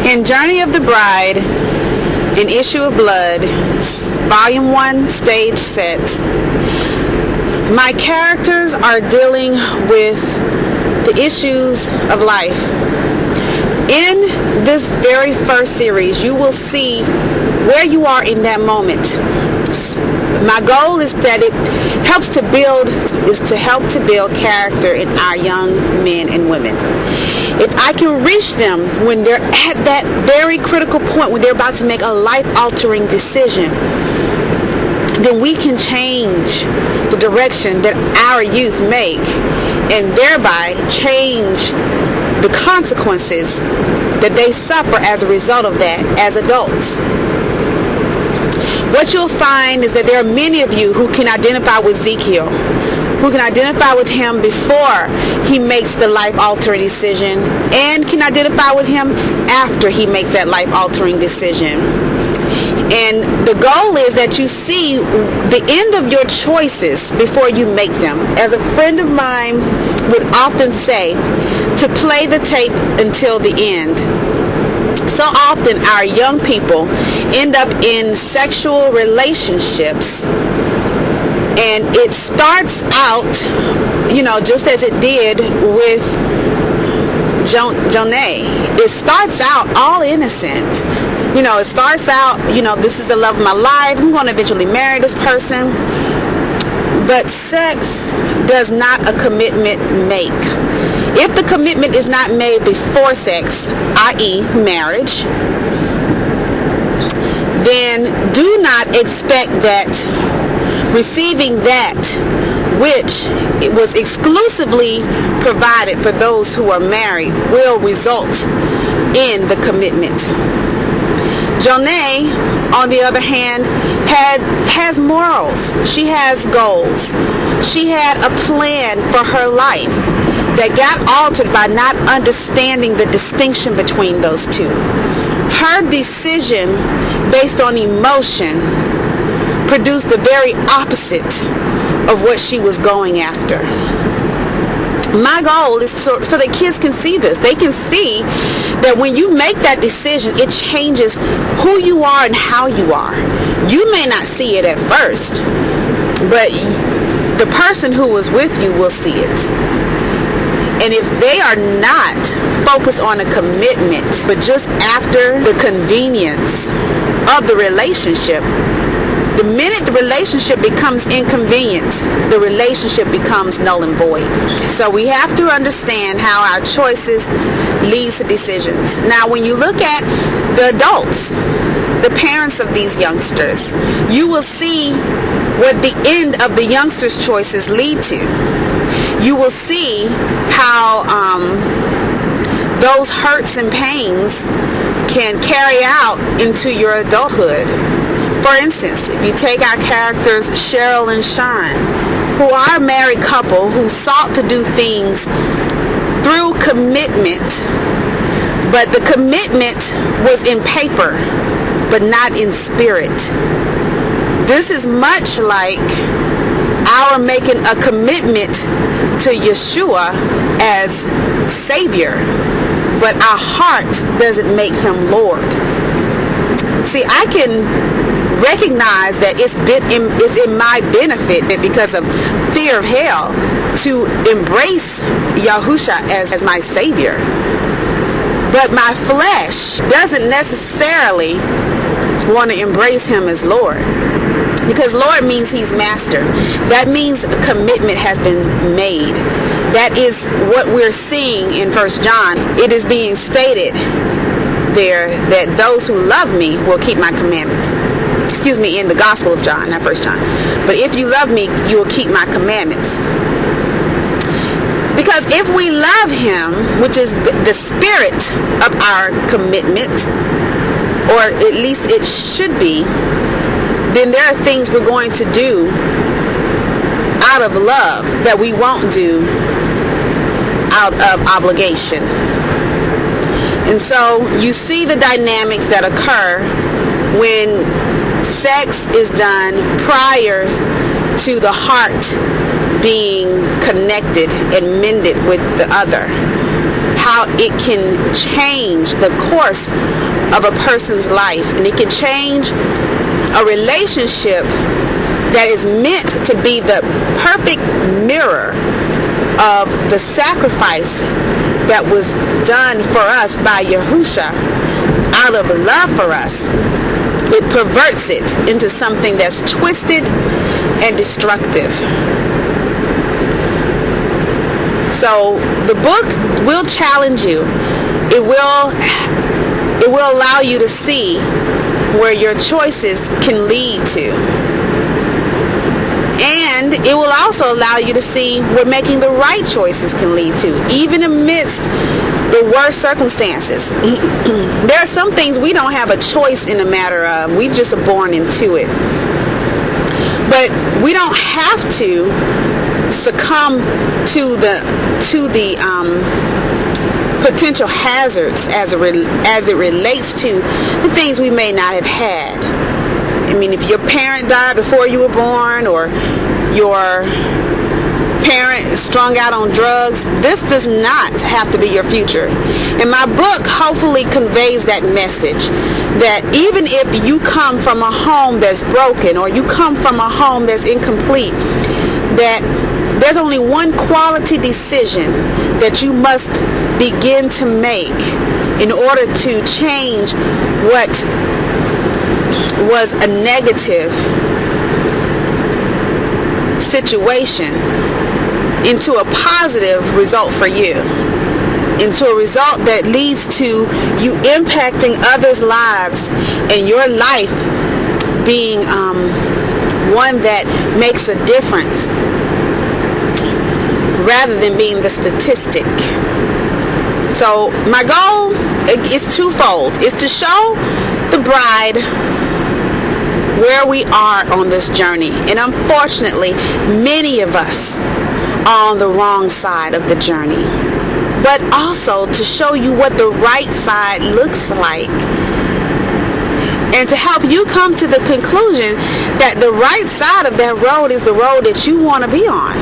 In Journey of the Bride, An Issue of Blood, Volume 1, Stage Set, my characters are dealing with the issues of life. In this very first series, you will see where you are in that moment. My goal is that it helps to help to build character in our young men and women. If I can reach them when they're at that very critical point, when they're about to make a life-altering decision, then we can change the direction that our youth make and thereby change the consequences that they suffer as a result of that as adults. What you'll find is that there are many of you who can identify with Ezekiel, who can identify with him before he makes the life-altering decision, and can identify with him after he makes that life-altering decision. And the goal is that you see the end of your choices before you make them. As a friend of mine would often say, to play the tape until the end. So often our young people end up in sexual relationships, and it starts out, just as it did with Jonah. It starts out all innocent. It starts out, this is the love of my life. I'm going to eventually marry this person. But sex does not a commitment make. If the commitment is not made before sex, i.e. marriage, then do not expect that receiving that which it was exclusively provided for those who are married will result in the commitment. Jonah, on the other hand, has morals. She has goals. She had a plan for her life that got altered by not understanding the distinction between those two. Her decision based on emotion produced the very opposite of what she was going after. My goal is so that kids can see this. They can see that when you make that decision, it changes who you are and how you are. You may not see it at first, but the person who was with you will see it. And if they are not focused on a commitment, but just after the convenience of the relationship, the minute the relationship becomes inconvenient, the relationship becomes null and void. So we have to understand how our choices lead to decisions. Now, when you look at the adults, the parents of these youngsters, you will see what the end of the youngsters' choices lead to. You will see how those hurts and pains can carry out into your adulthood. For instance, if you take our characters Cheryl and Sean, who are a married couple who sought to do things through commitment, but the commitment was in paper, but not in spirit. This is much like our making a commitment to Yeshua as Savior, but our heart doesn't make him Lord. See, I can recognize that it's in my benefit because of fear of hell to embrace Yahusha as my Savior. But my flesh doesn't necessarily want to embrace him as Lord. Because Lord means he's master. That means a commitment has been made. That is what we're seeing in 1 John. It is being stated there that those who love me will keep my commandments. In the Gospel of John, not 1 John. But if you love me, you will keep my commandments. Because if we love him, which is the spirit of our commitment, or at least it should be, then there are things we're going to do out of love that we won't do out of obligation. And so you see the dynamics that occur when sex is done prior to the heart being connected and mended with the other. how it can change the course of a person's life, and it can change a relationship that is meant to be the perfect mirror of the sacrifice that was done for us by Yahusha out of love for us. It perverts it into something that's twisted and destructive. So the book will challenge you. It will allow you to see where your choices can lead to. And it will also allow you to see where making the right choices can lead to, even amidst the worst circumstances. There are some things we don't have a choice in the matter of. We just are born into it. But we don't have to succumb to the potential hazards as it relates to the things we may not have had. I mean, if your parent died before you were born, or your parent is strung out on drugs, this does not have to be your future. And my book hopefully conveys that message, that even if you come from a home that's broken, or you come from a home that's incomplete, that there's only one quality decision that you must begin to make in order to change what was a negative situation into a positive result for you, into a result that leads to you impacting others' lives and your life being one that makes a difference rather than being the statistic. So my goal is twofold. It's to show the bride where we are on this journey. And unfortunately, many of us are on the wrong side of the journey. But also to show you what the right side looks like. And to help you come to the conclusion that the right side of that road is the road that you want to be on.